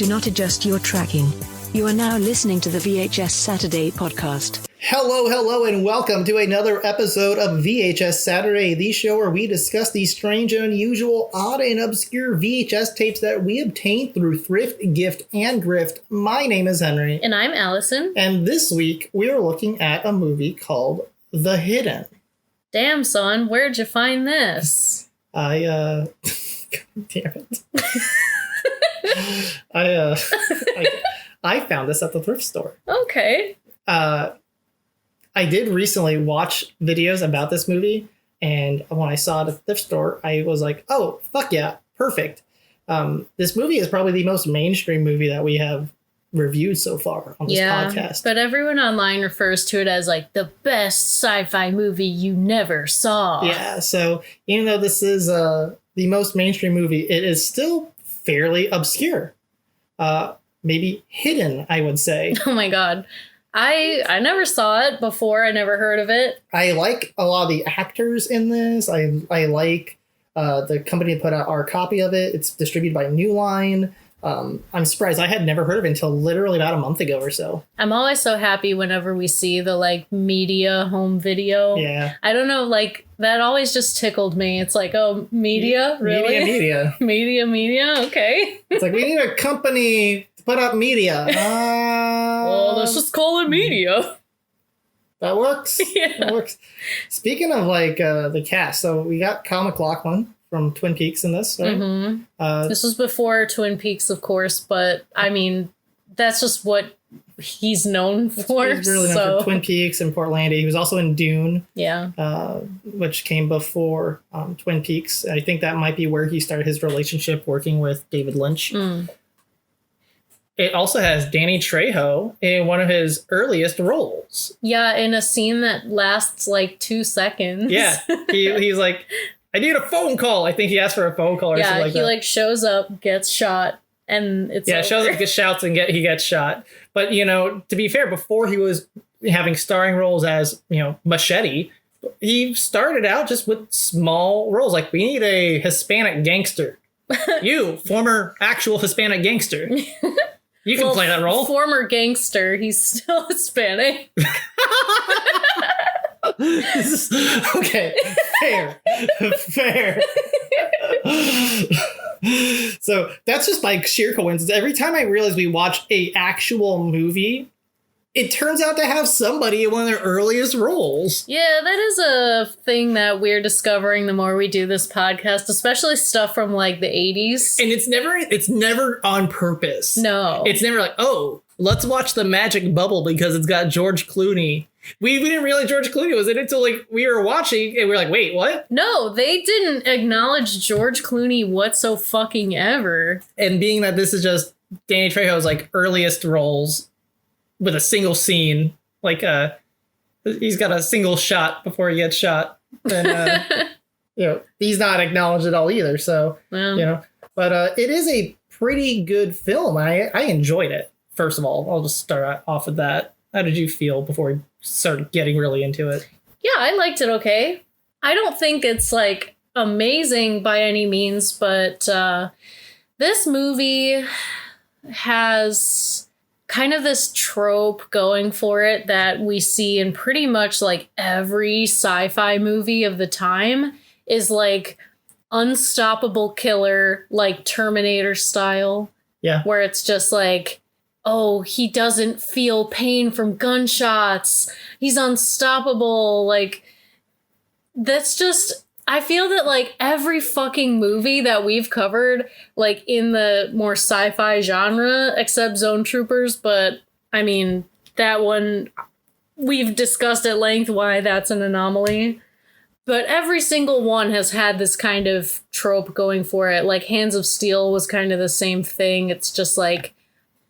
Do not adjust your tracking. You are now listening to the VHS Saturday podcast. Hello, and welcome to another episode of VHS Saturday, the show where we discuss the strange and unusual, odd and obscure VHS tapes that we obtained through thrift, gift, and grift. My name is Henry. And I'm Allison. And this week, we are looking at a movie called The Hidden. Damn, son, where'd you find this? God damn it. I found this at the thrift store. Okay. I did recently watch videos about this movie, and when I saw it at the thrift store, I was like, oh, fuck yeah, perfect. This movie is probably the most mainstream movie that we have reviewed so far on this podcast. But everyone online refers to it as like the best sci-fi movie you never saw. Yeah, so even though this is the most mainstream movie, it is still fairly obscure. Maybe hidden, I would say. Oh my god. I never saw it before. I never heard of it. I like a lot of the actors in this. I like the company that put out our copy of it. It's distributed by New Line. I'm surprised. I had never heard of it until literally about a month ago or so. I'm always so happy whenever we see the like media home video. Yeah. I don't know, like that always just tickled me. It's like, oh, media? Really? Media. Okay. It's like, we need a company to put up media. Well, let's just call it media. That works. Yeah. That works. Speaking of like the cast, so we got MacLachlan from Twin Peaks in this, right? Mm-hmm. This was before Twin Peaks, of course, but I mean, that's just what he's known for. He's really known for Twin Peaks and Portlandia. He was also in Dune, which came before Twin Peaks. I think that might be where he started his relationship working with David Lynch. It also has Danny Trejo in one of his earliest roles. Yeah, in a scene that lasts like 2 seconds. Yeah, he's like, I need a phone call. I think he asked for a phone call or something like that. Yeah, he like shows up, gets shot, and it's over. Shows up, gets shouts, and he gets shot. But, you know, to be fair, before he was having starring roles as, you know, Machete, he started out just with small roles. Like, we need a Hispanic gangster. You, former actual Hispanic gangster. You can play that role. Former gangster. He's still Hispanic. Okay, fair. So that's just by sheer coincidence. Every time I realize we watch a actual movie, it turns out to have somebody in one of their earliest roles. Yeah, that is a thing that we're discovering the more we do this podcast, especially stuff from like the 80s. And it's never on purpose. No. It's never like, oh, let's watch The Magic Bubble because it's got George Clooney. We didn't realize George Clooney was in it until like we were watching and we were like, wait, what? No, they didn't acknowledge George Clooney whatsoever. And being that this is just Danny Trejo's like earliest roles with a single scene, like he's got a single shot before he gets shot. And you know, he's not acknowledged at all either. So you know, but it is a pretty good film. I enjoyed it. First of all, I'll just start off with that. How did you feel before we started getting really into it? Yeah, I liked it okay. I don't think it's like amazing by any means, but this movie has kind of this trope going for it that we see in pretty much like every sci-fi movie of the time is like unstoppable killer, like Terminator style. Yeah. Where it's just like, oh, he doesn't feel pain from gunshots. He's unstoppable. Like, that's just, I feel that like every fucking movie that we've covered, like in the more sci-fi genre, except Zone Troopers, but I mean, that one, we've discussed at length why that's an anomaly. But every single one has had this kind of trope going for it. Like Hands of Steel was kind of the same thing. It's just like,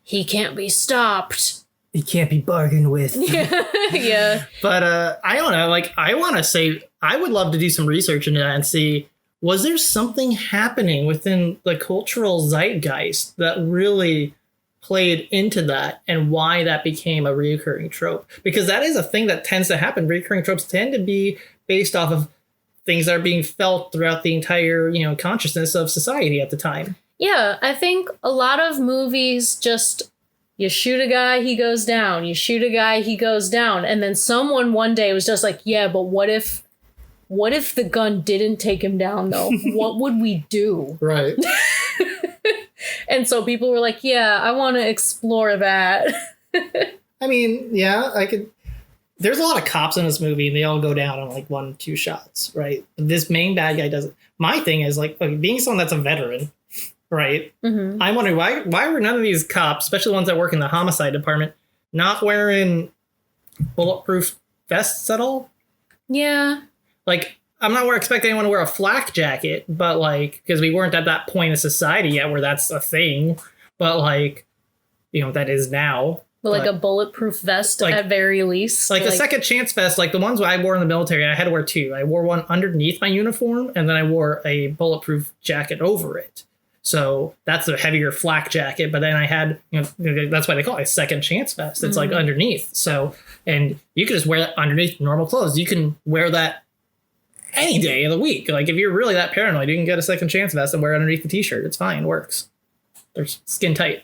he can't be stopped. He can't be bargained with. Yeah. But I don't know. Like, I want to say, I would love to do some research into that and see, was there something happening within the cultural zeitgeist that really played into that and why that became a reoccurring trope? Because that is a thing that tends to happen. Reoccurring tropes tend to be based off of things that are being felt throughout the entire, you know, consciousness of society at the time. Yeah, I think a lot of movies just, you shoot a guy, he goes down. You shoot a guy, he goes down. And then someone one day was just like, yeah, but what if the gun didn't take him down, though? What would we do? Right. And so people were like, yeah, I want to explore that. I mean, yeah, I could. There's a lot of cops in this movie, and they all go down in like 1-2 shots, right? This main bad guy doesn't. My thing is like being someone that's a veteran, right? Mm-hmm. I'm wondering why were none of these cops, especially the ones that work in the homicide department, not wearing bulletproof vests at all? Yeah. Like, I'm not expecting anyone to wear a flak jacket, but like, because we weren't at that point in society yet where that's a thing, but like, that is now. But like a bulletproof vest like, at very least. Like a second chance vest, like the ones I wore in the military, I had to wear two. I wore one underneath my uniform, and then I wore a bulletproof jacket over it. So that's a heavier flak jacket. But then I had, that's why they call it a second chance vest. It's like underneath. So, and you can just wear that underneath normal clothes. You can wear that any day of the week. Like if you're really that paranoid, you can get a second chance vest and wear it underneath the t-shirt. It's fine. It works. They're skin tight.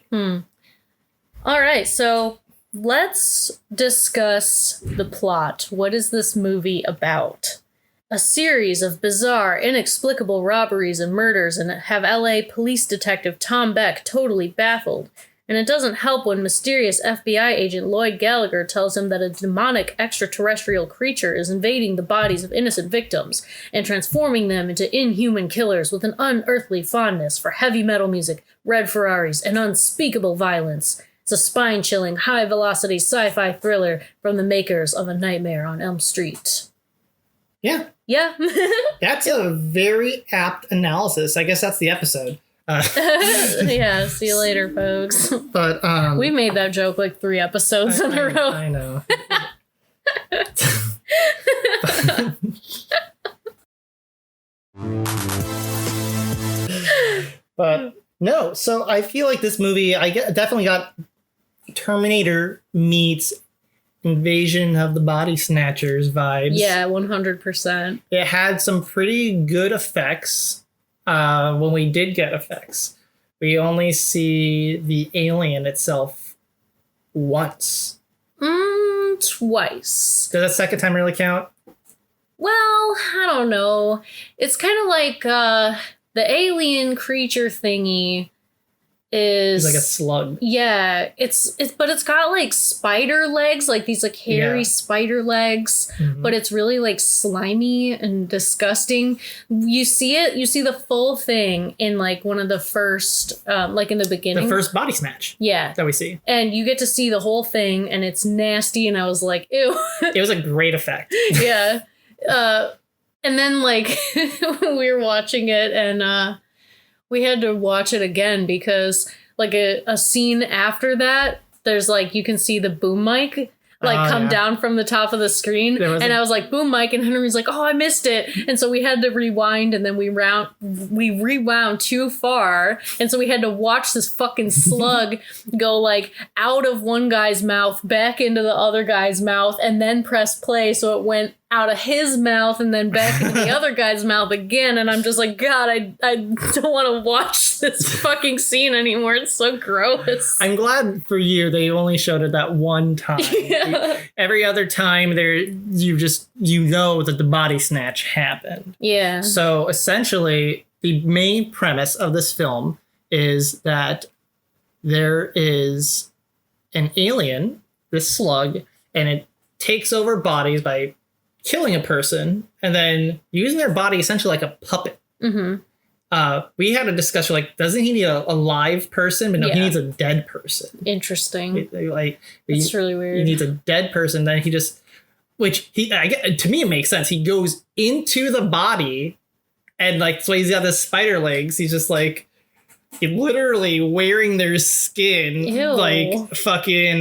All right, so let's discuss the plot. What is this movie about? A series of bizarre, inexplicable robberies and murders and have LA police detective Tom Beck totally baffled. And it doesn't help when mysterious FBI agent Lloyd Gallagher tells him that a demonic extraterrestrial creature is invading the bodies of innocent victims and transforming them into inhuman killers with an unearthly fondness for heavy metal music, red Ferarris, and unspeakable violence. It's a spine-chilling, high-velocity sci-fi thriller from the makers of A Nightmare on Elm Street. Yeah. Yeah. That's a very apt analysis. I guess that's the episode. Yeah, see you later, folks. But we made that joke like 3 episodes in a row. I know. But no, so I feel like this movie, definitely got Terminator meets Invasion of the Body Snatchers vibes. Yeah, 100%. It had some pretty good effects when we did get effects. We only see the alien itself once. Twice. Does that second time really count? Well, I don't know. It's kind of like the alien creature thingy is It's like a slug. Yeah, but it's got like spider legs, like these like hairy spider legs, but it's really like slimy and disgusting. You see the full thing in like one of the first like in the beginning. The first body snatch. Yeah. That we see. And you get to see the whole thing and it's nasty and I was like, ew. It was a great effect. Yeah. And then like we were watching it and we had to watch it again because like a scene after that, there's like, you can see the boom mic come down from the top of the screen. And I was like, boom mic. And Henry was like, oh, I missed it. And so we had to rewind and then we rewound too far. And so we had to watch this fucking slug go like out of one guy's mouth, back into the other guy's mouth, and then press play. So it went out of his mouth and then back into the other guy's mouth again. And I'm just like, God, I don't want to watch this fucking scene anymore. It's so gross. I'm glad for you they only showed it that one time. Yeah. Every other time you know that the body snatch happened. Yeah. So essentially the main premise of this film is that there is an alien, this slug, and it takes over bodies by killing a person and then using their body essentially like a puppet. We had a discussion like, doesn't he need a live person? But no, he needs a dead person. Interesting. It's really weird. He needs a dead person. Then he just, to me it makes sense. He goes into the body and like, so he's got the spider legs. He's just like, literally wearing their skin. Ew. Like fucking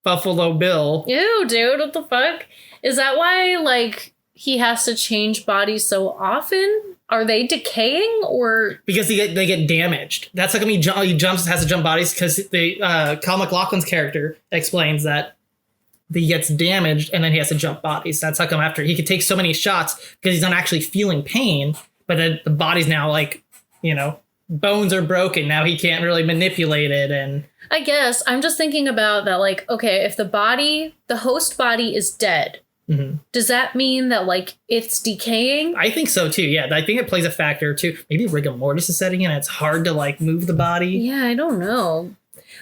Buffalo Bill. Ew, dude, what the fuck? Is that why, like, he has to change bodies so often? Are they decaying, or...? Because they get damaged. That's how come he has to jump bodies, because Kyle MacLachlan's character explains that he gets damaged, and then he has to jump bodies. That's how come after he could take so many shots, because he's not actually feeling pain, but then the body's now, like, bones are broken. Now he can't really manipulate it. And I guess I'm just thinking about that, like, okay, if the host body is dead, does that mean that, like, it's decaying? I think so, too. Yeah, I think it plays a factor, too. Maybe rigor mortis is setting in. It's hard to, like, move the body. Yeah, I don't know.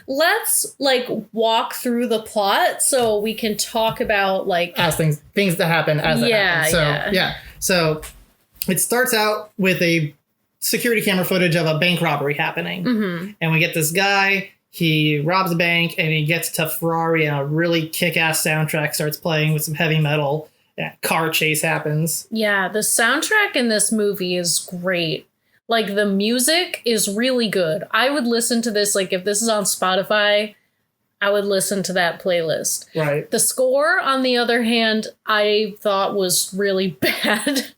Let's, like, walk through the plot so we can talk about, like... As things that happen as it happens. So, So it starts out with a security camera footage of a bank robbery happening. And we get this guy... He robs a bank and he gets to Ferrari and a really kick-ass soundtrack starts playing with some heavy metal. Car chase happens. Yeah, the soundtrack in this movie is great. Like, the music is really good. I would listen to this, like, if this is on Spotify, I would listen to that playlist. Right. The score, on the other hand, I thought was really bad.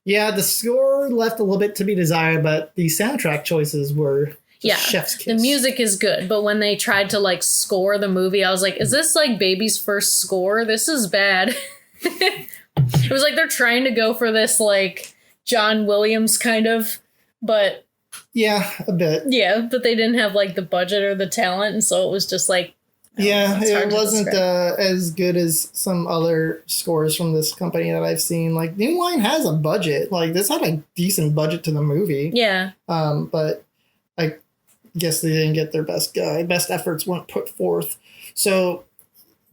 Yeah, the score left a little bit to be desired, but the soundtrack choices were... Yeah, chef's kiss. The music is good, but when they tried to, like, score the movie, I was like, is this, like, Baby's first score? This is bad. It was like they're trying to go for this, like, John Williams kind of, but... Yeah, a bit. Yeah, but they didn't have, like, the budget or the talent, and so it was just, like... Yeah, it wasn't as good as some other scores from this company that I've seen. Like, New Line has a budget. Like, this had a decent budget to the movie. Yeah. But I guess they didn't get their best guy. Best efforts weren't put forth. So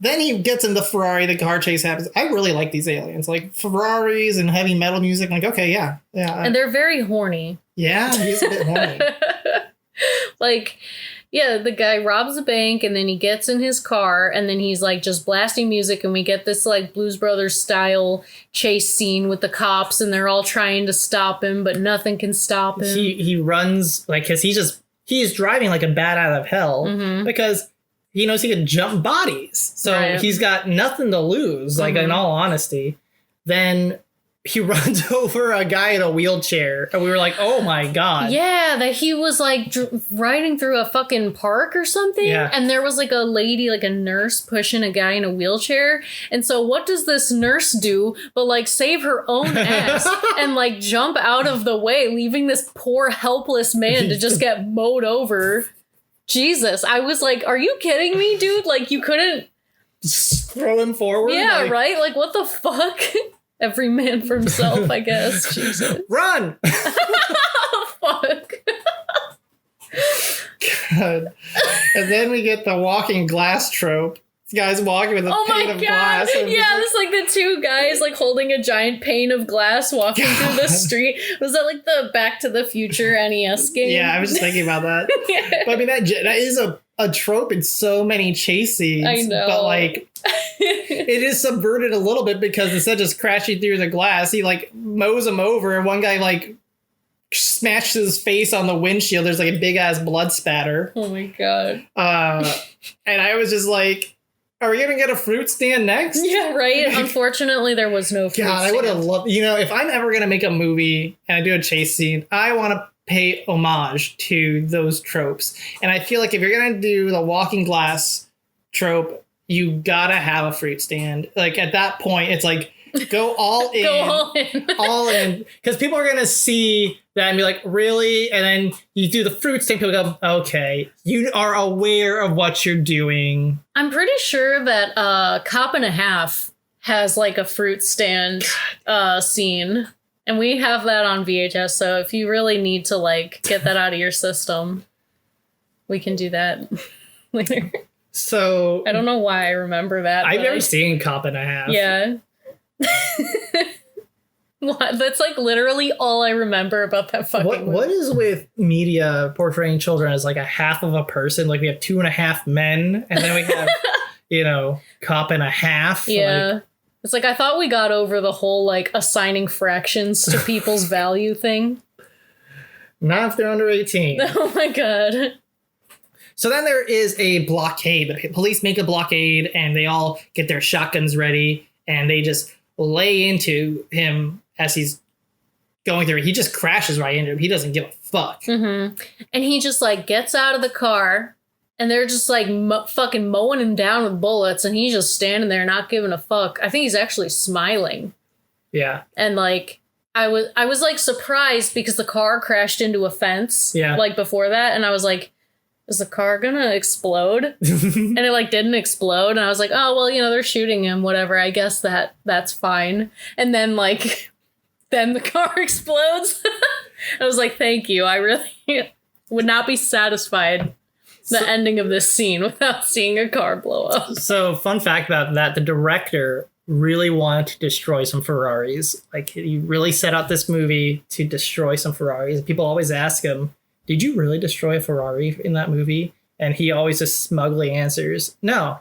then he gets into Ferrari. The car chase happens. I really like these aliens. Like, Ferraris and heavy metal music. Like, okay, yeah. And they're very horny. Yeah, he's a bit horny. Like... Yeah, the guy robs a bank and then he gets in his car and then he's like just blasting music and we get this like Blues Brothers style chase scene with the cops and they're all trying to stop him, but nothing can stop him. He runs like because he's driving like a bat out of hell because he knows he can jump bodies. So he's got nothing to lose, like in all honesty. Then he runs over a guy in a wheelchair and we were like, oh my God. Yeah, that he was like riding through a fucking park or something. Yeah. And there was like a lady, like a nurse pushing a guy in a wheelchair. And so what does this nurse do but like save her own ass and like jump out of the way, leaving this poor helpless man to just get mowed over. Jesus. I was like, are you kidding me, dude? Like you couldn't just throw him forward. Yeah, like... right? Like what the fuck? Every man for himself, I guess. Jesus. Run! Oh, fuck. God. And then we get the walking glass trope. This guy's walking with a pane of glass. Yeah, it's like the two guys like holding a giant pane of glass walking through the street. Was that like the Back to the Future NES game? Yeah, I was just thinking about that. Yeah. But I mean, that is a trope in so many chase scenes. I know. But like, it is subverted a little bit because instead of just crashing through the glass, he like mows him over and one guy like smashes his face on the windshield. There's like a big ass blood spatter. Oh my God. And I was just like, are we going to get a fruit stand next? Yeah, right. Like, unfortunately, there was no fruit stand. God, I would have loved, if I'm ever going to make a movie and I do a chase scene, I want to pay homage to those tropes. And I feel like if you're going to do the walking glass trope, you got to have a fruit stand. Like at that point, it's like, go all in. Go all in. All in. Because people are going to see that and be like, really? And then you do the fruit stand, people go, okay, you are aware of what you're doing. I'm pretty sure that Cop and a Half has like a fruit stand scene. And we have that on VHS. So if you really need to like get that out of your system, we can do that later. So I don't know why I remember that. I've never seen Cop and a Half. Yeah. That's like literally all I remember about that fucking movie. What is with media portraying children as like a half of a person? Like we have 2.5 men and then we have, Cop and a Half. Yeah. Like, it's like I thought we got over the whole like assigning fractions to people's value thing. Not if they're under 18. Oh my God. So then there is a blockade. The police make a blockade and they all get their shotguns ready and they just lay into him as he's going through. He just crashes right into him. He doesn't give a fuck. Mm-hmm. And he just like gets out of the car and they're just like fucking mowing him down with bullets and he's just standing there not giving a fuck. I think he's actually smiling. Yeah. And like, I was like surprised because the car crashed into a fence like before that, and I was like, is the car gonna explode? And it like didn't explode, and I was like, oh well, you know, they're shooting him, whatever, I guess that's fine. And then like then the car explodes. I was like, thank you. I really would not be satisfied the ending of this scene without seeing a car blow up. So fun fact about that, the director really wanted to destroy some Ferraris. Like, he really set out this movie to destroy some Ferraris. People always ask him, did you really destroy a Ferrari in that movie? And he always just smugly answers, no,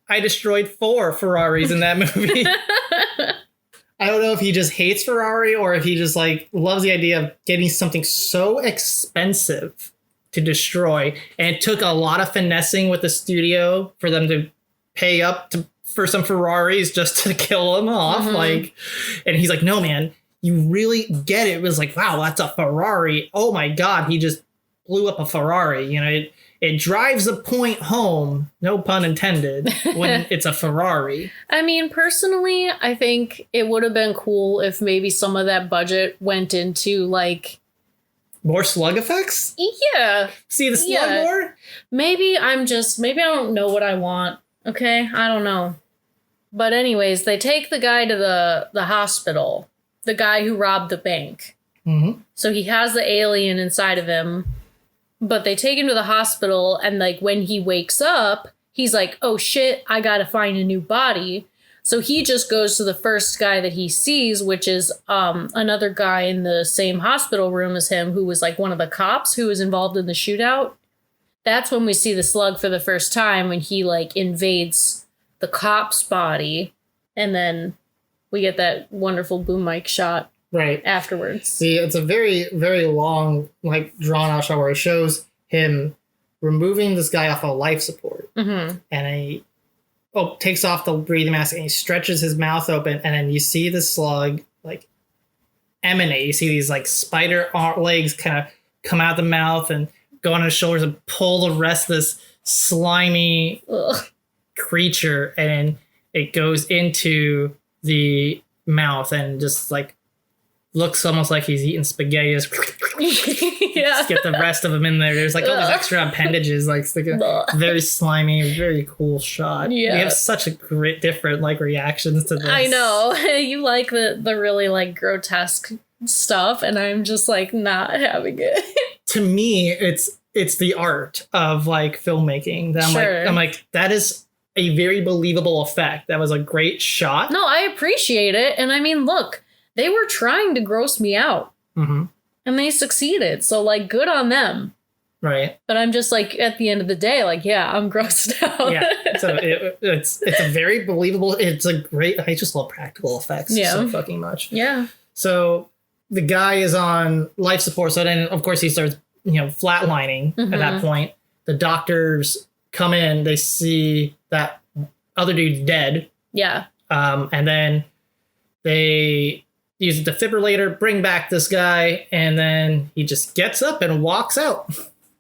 I destroyed 4 Ferraris in that movie. I don't know if he just hates Ferrari or if he just like loves the idea of getting something so expensive to destroy. And it took a lot of finessing with the studio for them to pay up for some Ferraris just to kill them off. Like, and he's like, no, man, you really get it. It was like, wow, that's a Ferrari. Oh my God, he just blew up a Ferrari. You know, it drives a point home, no pun intended, when it's a Ferrari. I mean, personally, I think it would have been cool if maybe some of that budget went into like more slug effects? Yeah. See the slug more? Maybe I don't know what I want. Okay, I don't know. But anyways, they take the guy to the hospital, the guy who robbed the bank. So he has the alien inside of him, but they take him to the hospital, and like when he wakes up, he's like, oh shit, I gotta find a new body. So he just goes to the first guy that he sees, which is another guy in the same hospital room as him, who was like one of the cops who was involved in the shootout. That's when we see the slug for the first time, when he like invades the cop's body, and then we get that wonderful boom mic shot afterwards. See, it's a very, very long, like drawn out shot where it shows him removing this guy off a life support, and he takes off the breathing mask and he stretches his mouth open, and then you see the slug like emanate. You see these like spider legs kind of come out the mouth and go on his shoulders and pull the rest of this slimy creature, and it goes into the mouth and just like looks almost like he's eating spaghetti. Just get the rest of them in there. There's like all these extra appendages, like very slimy, very cool shot. We have such a great different like reactions to this. I know. You like the really like grotesque stuff, and I'm just like not having it. To me, it's the art of like filmmaking that I'm like that is a very believable effect. That was a great shot. No, I appreciate it. And I mean, look, they were trying to gross me out, and they succeeded. So like, good on them. Right. But I'm just like, at the end of the day, like, yeah, I'm grossed out. Yeah. So it's a very believable. It's a great. I just love practical effects so fucking much. Yeah. So the guy is on life support. So then, of course, he starts, flatlining at that point. The doctors come in. They see that other dude's dead. Yeah. And then they use a defibrillator, bring back this guy, and then he just gets up and walks out.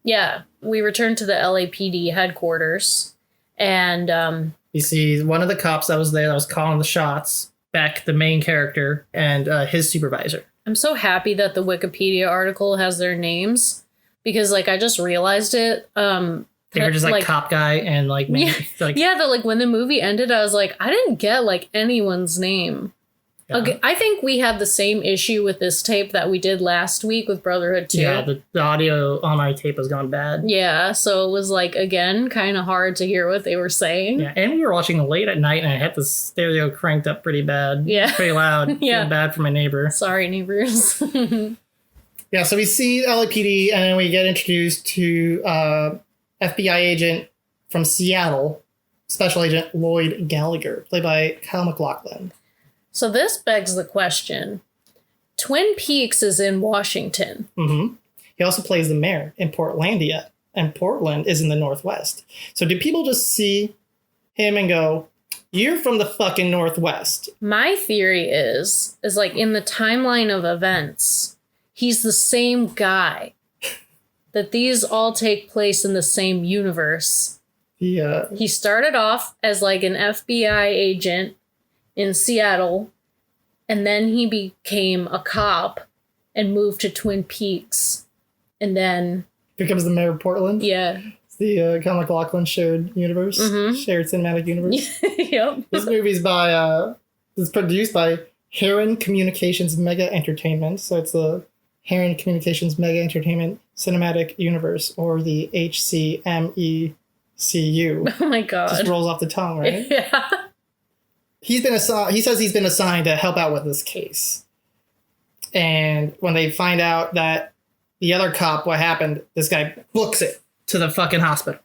Yeah. We return to the LAPD headquarters, and you see one of the cops that was there that was calling the shots, Beck, the main character, and his supervisor. I'm so happy that the Wikipedia article has their names, because like I just realized it. They were just like cop guy and like main, that like when the movie ended, I was like, I didn't get like anyone's name. Yeah. Okay, I think we had the same issue with this tape that we did last week with Brotherhood 2. Yeah, the audio on my tape has gone bad. Yeah, so it was like, again, kind of hard to hear what they were saying. Yeah, and we were watching late at night, and I had the stereo cranked up pretty bad. Yeah. Pretty loud. Yeah. Feel bad for my neighbor. Sorry, neighbors. Yeah, so we see LAPD, and then we get introduced to FBI agent from Seattle, Special Agent Lloyd Gallagher, played by Kyle MacLachlan. So this begs the question. Twin Peaks is in Washington. Mm-hmm. He also plays the mayor in Portlandia, and Portland is in the Northwest. So do people just see him and go, you're from the fucking Northwest? My theory is like in the timeline of events, he's the same guy. That these all take place in the same universe. Yeah. He started off as like an FBI agent in Seattle, And then he became a cop and moved to Twin Peaks. And then... becomes the mayor of Portland? Yeah. It's the MacLachlan shared universe. Shared cinematic universe. Yep. This movie's by... it's produced by Heron Communications Mega Entertainment. So it's the Heron Communications Mega Entertainment Cinematic Universe, or the HCMECU. Oh my god. Just rolls off the tongue, right? Yeah. He says he's been assigned to help out with this case. And when they find out that the other cop, what happened, this guy books it to the fucking hospital.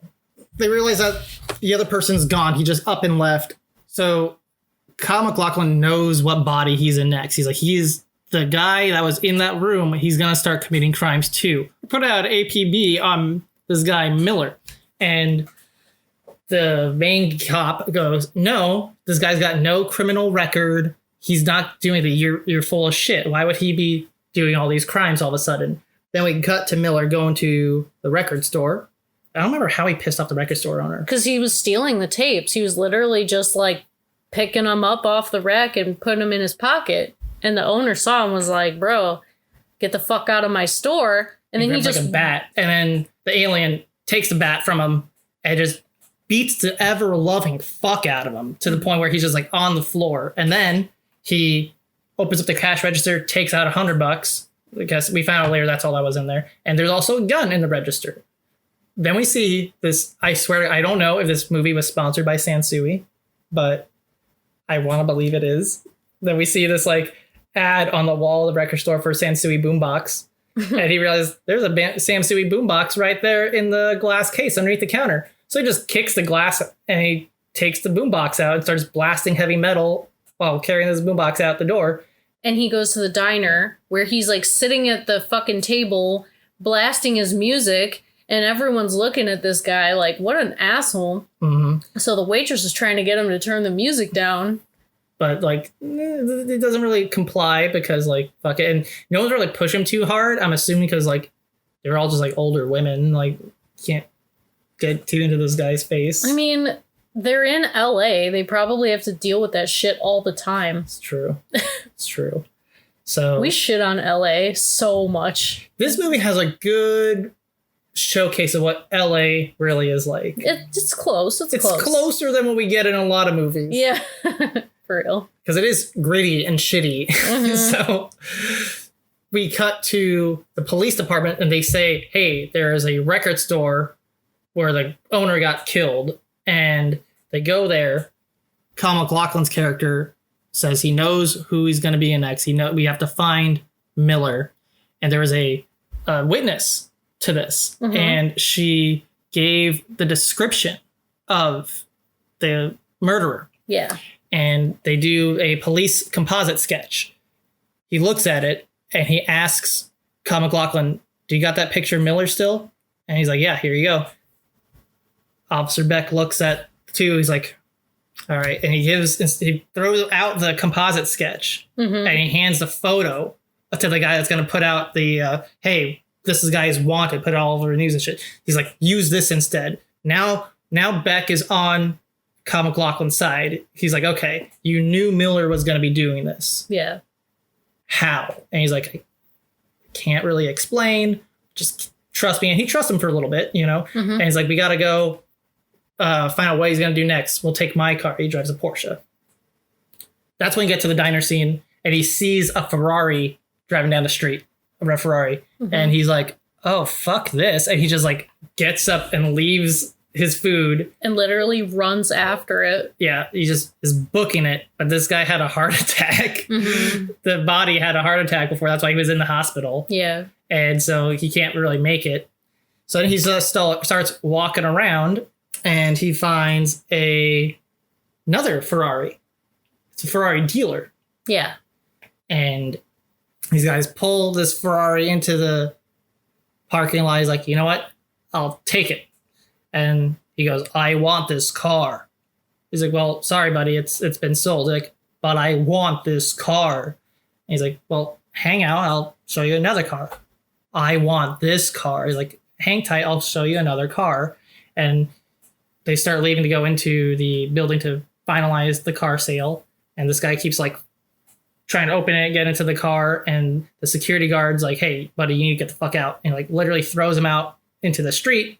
They realize that the other person's gone. He just up and left. So Kyle MacLachlan knows what body he's in next. He's like, he's the guy that was in that room. He's going to start committing crimes too. Put out APB on this guy, Miller. And the main cop goes, no, this guy's got no criminal record. He's not doing anything. You're full of shit. Why would he be doing all these crimes all of a sudden? Then we cut to Miller going to the record store. I don't remember how he pissed off the record store owner. Because he was stealing the tapes. He was literally just like picking them up off the rack and putting them in his pocket. And the owner saw him and was like, bro, get the fuck out of my store. And then he just... like a bat. And then the alien takes the bat from him and just beats the ever-loving fuck out of him to the point where he's just like on the floor. And then he opens up the cash register, takes out $100. I guess we found out later that's all that was in there. And there's also a gun in the register. Then we see this, I swear, I don't know if this movie was sponsored by Sansui, but I want to believe it is. Then we see this like ad on the wall of the record store for Sansui boombox. And he realized there's a Sansui boombox right there in the glass case underneath the counter. So he just kicks the glass and he takes the boombox out and starts blasting heavy metal while carrying this boombox out the door. And he goes to the diner where he's like sitting at the fucking table blasting his music, and everyone's looking at this guy like, what an asshole. Mm-hmm. So the waitress is trying to get him to turn the music down. But like, it doesn't really comply because like, fuck it. And no one's really push him too hard. I'm assuming because like, they're all just like older women. Like, can't get too into this guy's face. I mean, they're in LA. They probably have to deal with that shit all the time. It's true. It's true. So we shit on LA so much. This movie has a good showcase of what LA really is like. It's close. It's close. Closer than what we get in a lot of movies. Yeah. For real. Because it is gritty and shitty. Mm-hmm. So we cut to the police department and they say, hey, there is a record store where the owner got killed. And they go there. Kyle MacLachlan's character says he knows who he's going to be in next. We have to find Miller. And there was a witness to this. Mm-hmm. And she gave the description of the murderer. Yeah. And they do a police composite sketch. He looks at it and he asks Kyle MacLachlan, do you got that picture of Miller still? And he's like, yeah, here you go. Officer Beck looks at the two. He's like, all right. And he throws out the composite sketch. Mm-hmm. And he hands the photo to the guy that's going to put out the, hey, this is guy is wanted, put it all over the news and shit. He's like, use this instead. Now Beck is on Kyle MacLachlan's side. He's like, okay, you knew Miller was going to be doing this. Yeah. How? And he's like, I can't really explain. Just trust me. And he trusts him for a little bit, you know? Mm-hmm. And he's like, we got to go find out what he's going to do next. We'll take my car. He drives a Porsche. That's when you get to the diner scene and he sees a Ferrari driving down the street, a red Ferrari. Mm-hmm. And he's like, oh, fuck this. And he just like gets up and leaves his food. And literally runs after it. Yeah, he just is booking it. But this guy had a heart attack. Mm-hmm. The body had a heart attack before. That's why he was in the hospital. Yeah. And so he can't really make it. So then he starts walking around and he finds another Ferrari. It's a Ferrari dealer. Yeah. And these guys pull this Ferrari into the parking lot. He's like, you know what? I'll take it. And he goes, I want this car. He's like, well, sorry, buddy. It's been sold. He's like, but I want this car. And he's like, well, hang out. I'll show you another car. I want this car. He's like, hang tight. I'll show you another car. And they start leaving to go into the building to finalize the car sale. And this guy keeps like trying to open it, get into the car, and the security guard's like, "Hey, buddy, you need to get the fuck out," and like literally throws him out into the street,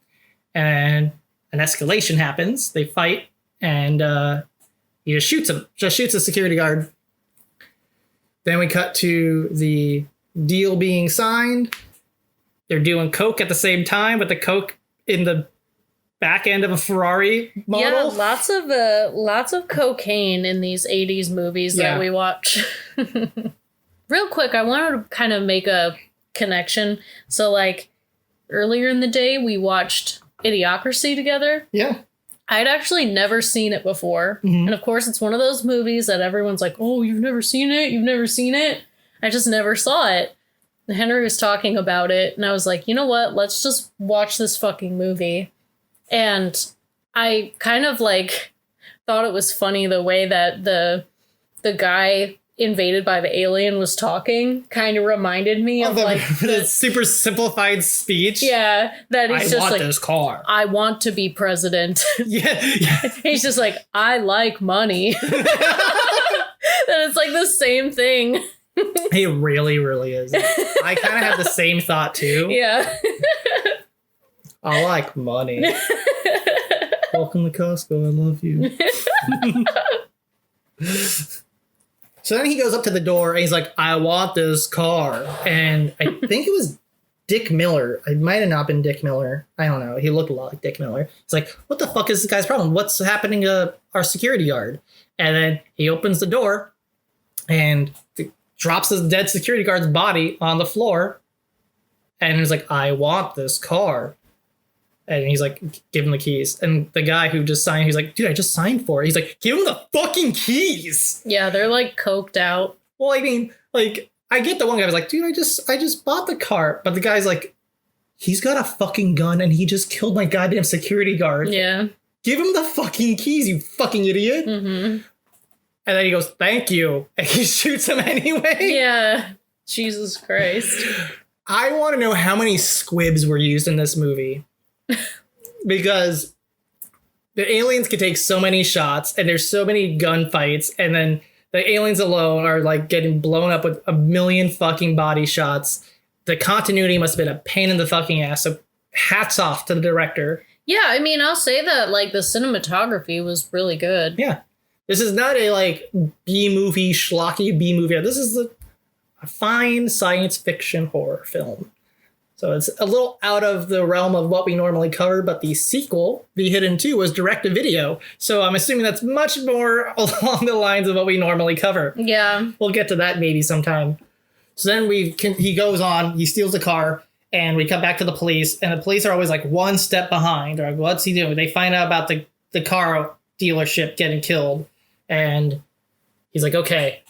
and an escalation happens. They fight, and he just shoots him, just shoots the security guard. Then we cut to the deal being signed. They're doing coke at the same time, but the coke in the back end of a Ferrari model. Yeah, lots of cocaine in these 80s movies that we watch. Real quick, I wanted to kind of make a connection. So like earlier in the day, we watched Idiocracy together. Yeah. I'd actually never seen it before. Mm-hmm. And of course, it's one of those movies that everyone's like, oh, you've never seen it? You've never seen it? I just never saw it. And Henry was talking about it, and I was like, you know what? Let's just watch this fucking movie. And I kind of like thought it was funny the way that the guy invaded by the alien was talking kind of reminded me of like the super simplified speech. Yeah, that he's just like, this car. I want to be president. Yeah. He's just like, I like money. And it's like the same thing. He really, really is. I kind of have the same thought too. Yeah. I like money. Welcome to Costco. I love you. So then he goes up to the door and he's like, I want this car. And I think it was Dick Miller. It might have not been Dick Miller. I don't know. He looked a lot like Dick Miller. It's like, what the fuck is this guy's problem? What's happening to our security guard? And then he opens the door and drops his dead security guard's body on the floor. And he's like, I want this car. And he's like, give him the keys. And the guy who just signed, he's like, dude, I just signed for it. He's like, give him the fucking keys. Yeah, they're like coked out. Well, I mean, like, I get the one guy was like, dude, I just bought the car. But the guy's like, he's got a fucking gun and he just killed my goddamn security guard. Yeah. Give him the fucking keys, you fucking idiot. Mm-hmm. And then he goes, thank you. And he shoots him anyway. Yeah. Jesus Christ. I want to know how many squibs were used in this movie. Because the aliens could take so many shots and there's so many gunfights. And then the aliens alone are like getting blown up with a million fucking body shots. The continuity must have been a pain in the fucking ass. So hats off to the director. Yeah, I mean, I'll say that like the cinematography was really good. Yeah. This is not a like B-movie, schlocky B-movie. This is a fine science fiction horror film. So it's a little out of the realm of what we normally cover, but the sequel, The Hidden 2, was direct-to-video. So I'm assuming that's much more along the lines of what we normally cover. Yeah. We'll get to that maybe sometime. So then he goes on, he steals the car, and we come back to the police, and the police are always like one step behind. They're like, what's he doing? They find out about the car dealership getting killed, and he's like, okay,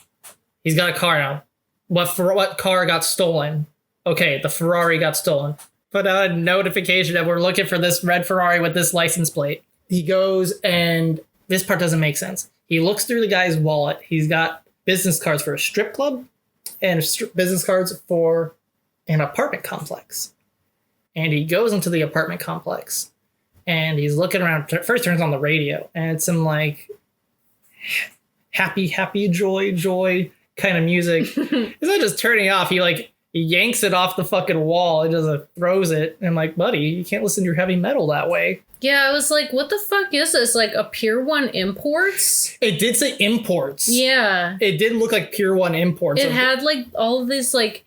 he's got a car now. What car got stolen? Okay, the Ferrari got stolen. Put out a notification that we're looking for this red Ferrari with this license plate. He goes, and this part doesn't make sense. He looks through the guy's wallet. He's got business cards for a strip club and business cards for an apartment complex. And he goes into the apartment complex, and he's looking around. First turns on the radio, and it's some like happy, joy kind of music. It's not just turning off. He yanks it off the fucking wall and just throws it. And I'm like, buddy, you can't listen to your heavy metal that way. Yeah, I was like, what the fuck is this? Like a Pier 1 Imports? It did say imports. Yeah. It did look like Pier 1 Imports. It had like all of this like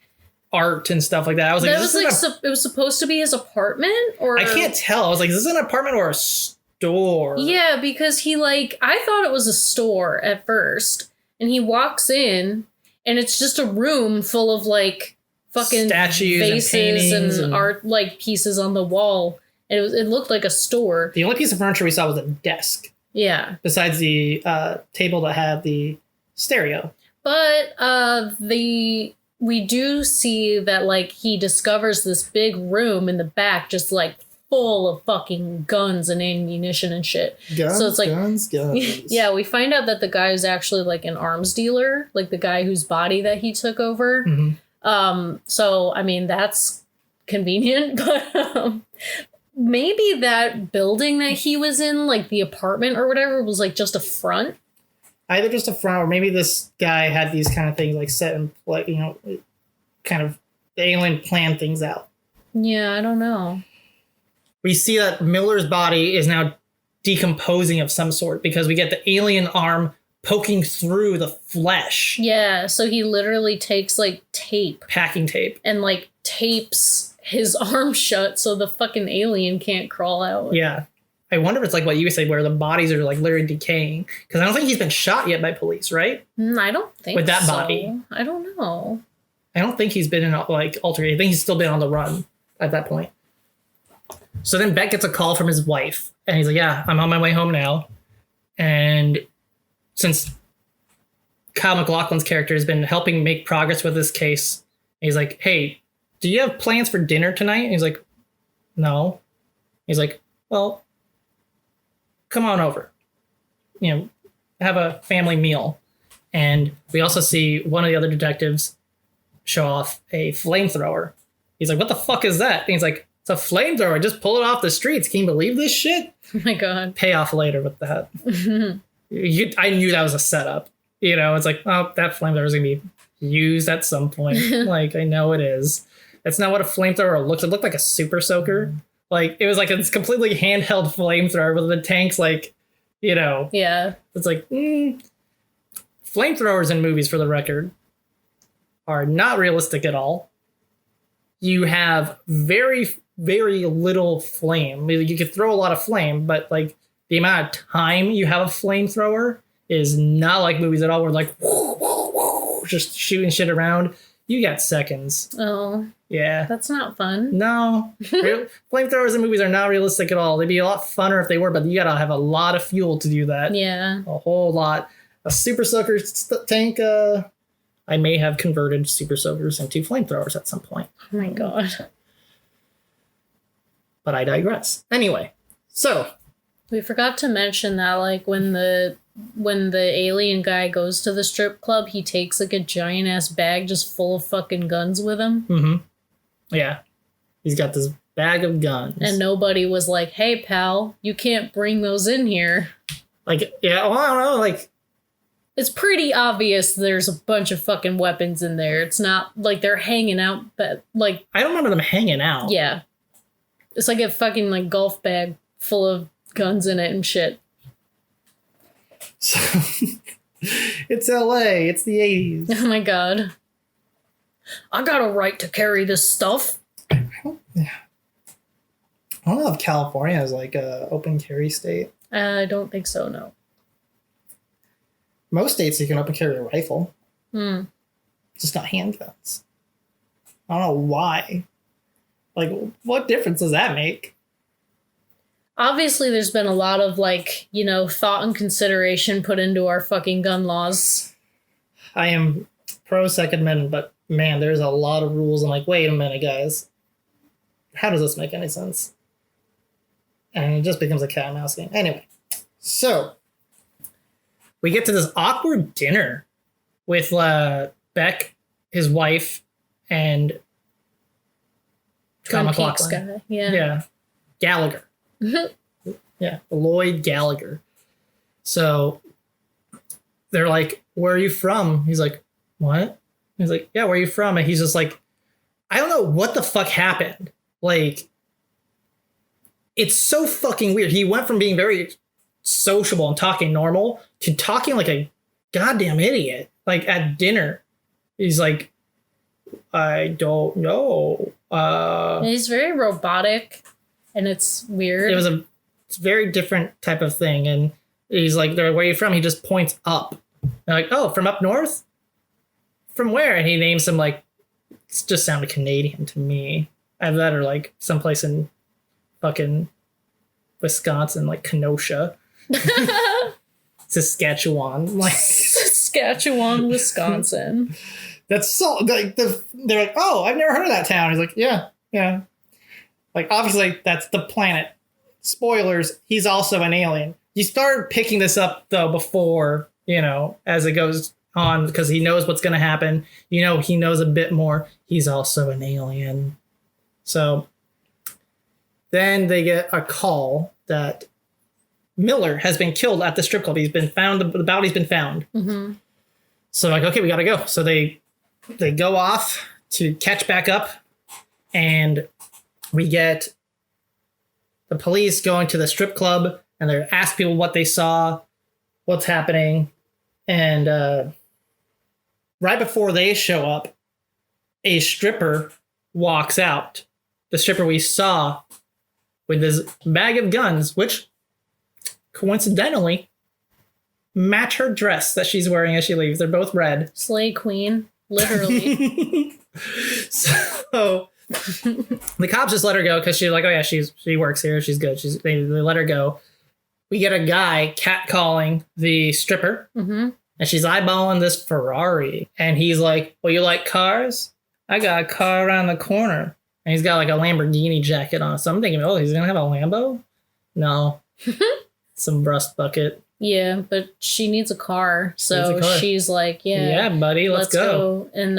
art and stuff like that. I was like, it was supposed to be his apartment? Or I can't tell. I was like, is this an apartment or a store? Yeah, because I thought it was a store at first. And he walks in and it's just a room full of like fucking statues vases and art like pieces on the wall. And it looked like a store. The only piece of furniture we saw was a desk. Yeah. Besides the table that had the stereo. But we do see that like he discovers this big room in the back just like full of fucking guns and ammunition and shit. Guns, so it's like guns. Yeah, we find out that the guy is actually like an arms dealer, like the guy whose body that he took over. Mm-hmm. So, I mean, that's convenient, but maybe that building that he was in, like the apartment or whatever, was like just a front. Either just a front, or maybe this guy had these kind of things like set in, like, kind of the alien planned things out. Yeah, I don't know. We see that Miller's body is now decomposing of some sort because we get the alien arm poking through the flesh. Yeah, so he literally takes like tape. Packing tape. And like tapes his arm shut so the fucking alien can't crawl out. Yeah. I wonder if it's like what you said, where the bodies are like literally decaying. Because I don't think he's been shot yet by police, right? I don't think with that so. body. I don't know. I don't think he's been in like altered. I think he's still been on the run at that point. So then Beck gets a call from his wife, and he's like, yeah, I'm on my way home now. And since Kyle MacLachlan's character has been helping make progress with this case, he's like, hey, do you have plans for dinner tonight? And he's like, no. He's like, well, come on over. Have a family meal. And we also see one of the other detectives show off a flamethrower. He's like, what the fuck is that? And he's like, it's a flamethrower. Just pull it off the streets. Can you believe this shit? Oh my God. Payoff later with that. I knew that was a setup. It's like, oh, that flamethrower is going to be used at some point. Like, I know it is. That's not what a flamethrower looks. It looked like a super soaker. Like, it was like a completely handheld flamethrower with the tanks, like, Yeah. It's like, flamethrowers in movies, for the record, are not realistic at all. You have very, very little flame. I mean, you could throw a lot of flame, but like the amount of time you have a flamethrower is not like movies at all. Where like just shooting shit around. You got seconds. Oh, yeah, that's not fun. No, flamethrowers in movies are not realistic at all. They'd be a lot funner if they were, but you gotta have a lot of fuel to do that. Yeah, a whole lot. A super soaker tank. I may have converted super soakers into flamethrowers at some point. Oh my God. But I digress. Anyway, so we forgot to mention that like when the alien guy goes to the strip club, he takes like a giant ass bag just full of fucking guns with him. Mm-hmm. Yeah. He's got this bag of guns. And nobody was like, hey pal, you can't bring those in here. Like, yeah, well, I don't know, like, it's pretty obvious there's a bunch of fucking weapons in there. It's not like they're hanging out, but like... I don't remember them hanging out. Yeah. It's like a fucking like golf bag full of guns in it and shit. So, it's LA. It's the 80s. Oh my God. I got a right to carry this stuff. I don't know if California is like a open carry state. I don't think so, no. Most states you can open carry a rifle. Just not handguns. I don't know why. Like, what difference does that make? Obviously, there's been a lot of, like, thought and consideration put into our fucking gun laws. I am pro Second Amendment, but man, there's a lot of rules. I'm like, wait a minute, guys. How does this make any sense? And it just becomes a cat and mouse game. Anyway, so we get to this awkward dinner with Beck, his wife, and Twin Peaks guy. Yeah. Gallagher. Yeah, Lloyd Gallagher. So they're like, where are you from? He's like, what? He's like, yeah, where are you from? And he's just like, I don't know what the fuck happened. Like, it's so fucking weird. He went from being very sociable and talking normal to talking like a goddamn idiot. Like at dinner, he's like, I don't know. He's very robotic, and it's weird. It's a very different type of thing. And he's like, where are you from? He just points up. They're like, oh, from up north? From where? And he names some, like, it just sounded Canadian to me. Either that or like someplace in fucking Wisconsin, like Kenosha. Saskatchewan. Like Saskatchewan, Wisconsin. That's so, like, they're like, oh, I've never heard of that town. He's like, yeah. Like, obviously, that's the planet. Spoilers, he's also an alien. You start picking this up, though, before, as it goes on, because he knows what's going to happen. He knows a bit more. He's also an alien. So then they get a call that Miller has been killed at the strip club. He's been found. The body's been found. Mm-hmm. So like, okay, we got to go. So they go off to catch back up, and we get the police going to the strip club, and they're asking people what they saw, what's happening. And right before they show up, a stripper walks out. The stripper we saw with his bag of guns, which coincidentally match her dress that she's wearing as she leaves. They're both red. Slay queen, literally. So the cops just let her go because she's like, oh yeah, she works here. She's good. They let her go. We get a guy catcalling the stripper, and she's eyeballing this Ferrari. And he's like, well, you like cars? I got a car around the corner. And he's got like a Lamborghini jacket on. So I'm thinking, oh, he's going to have a Lambo? No. Some rust bucket. Yeah, but she needs a car. So she's like, yeah, buddy, let's go. And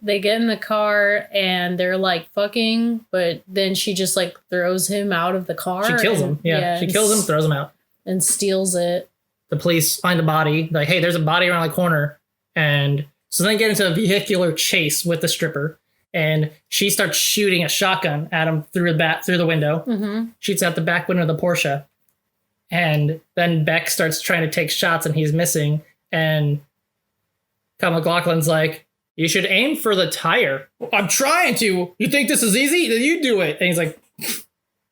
they get in the car and they're like fucking, but then she just like throws him out of the car. She kills him. Yeah, she kills him, throws him out. And steals it. The police find a body. Like, hey, there's a body around the corner. And so then get into a vehicular chase with the stripper. And she starts shooting a shotgun at him through the window. Shoots out the back window of the Porsche. And then Beck starts trying to take shots and he's missing. And Kyle MacLachlan's like, you should aim for the tire. I'm trying to. You think this is easy? Then you do it. And he's like,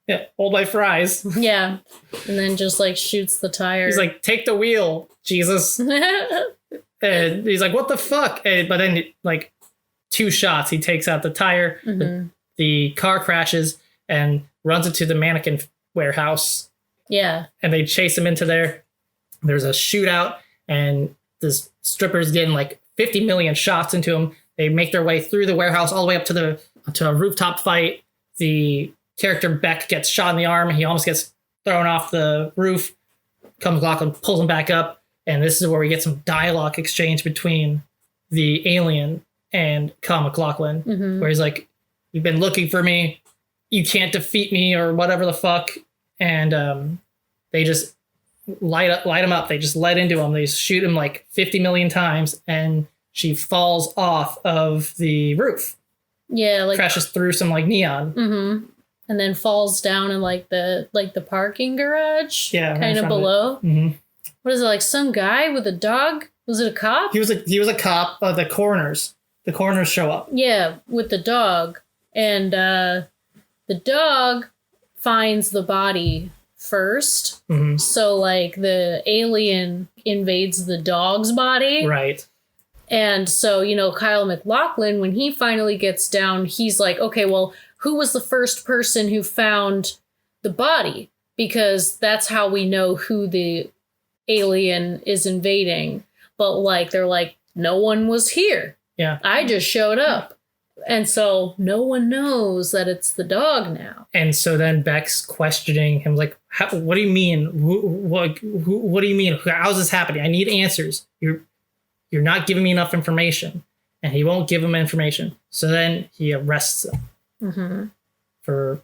yeah, hold my fries. Yeah. And then just like shoots the tire. He's like, take the wheel, Jesus. And he's like, what the fuck? But then like 2 shots, he takes out the tire. The car crashes and runs into the mannequin warehouse. Yeah. And they chase him into there. There's a shootout and this stripper's getting like 50 million shots into him. They make their way through the warehouse all the way up to a rooftop fight. The character Beck gets shot in the arm. He almost gets thrown off the roof. Kyle MacLachlan pulls him back up. And this is where we get some dialogue exchange between the alien and Kyle MacLachlan, where he's like, you've been looking for me. You can't defeat me or whatever the fuck. And they just light him up. They just let into him. They shoot him like 50 million times. And she falls off of the roof. Yeah. Like crashes through some like neon. And then falls down in like the parking garage. Yeah. Kind of below. What is it, like some guy with a dog? Was it a cop? He was a cop. The coroners show up. Yeah, with the dog. And the dog finds the body first. So like the alien invades the dog's body. Right. And so, Kyle MacLachlan, when he finally gets down, he's like, okay, well, who was the first person who found the body? Because that's how we know who the alien is invading. But like, they're like, no one was here. Yeah. I just showed up. And so no one knows that it's the dog now. And so then Beck's questioning him, like, what do you mean? What do you mean? How's this happening? I need answers. You're not giving me enough information. And he won't give him information. So then he arrests him for,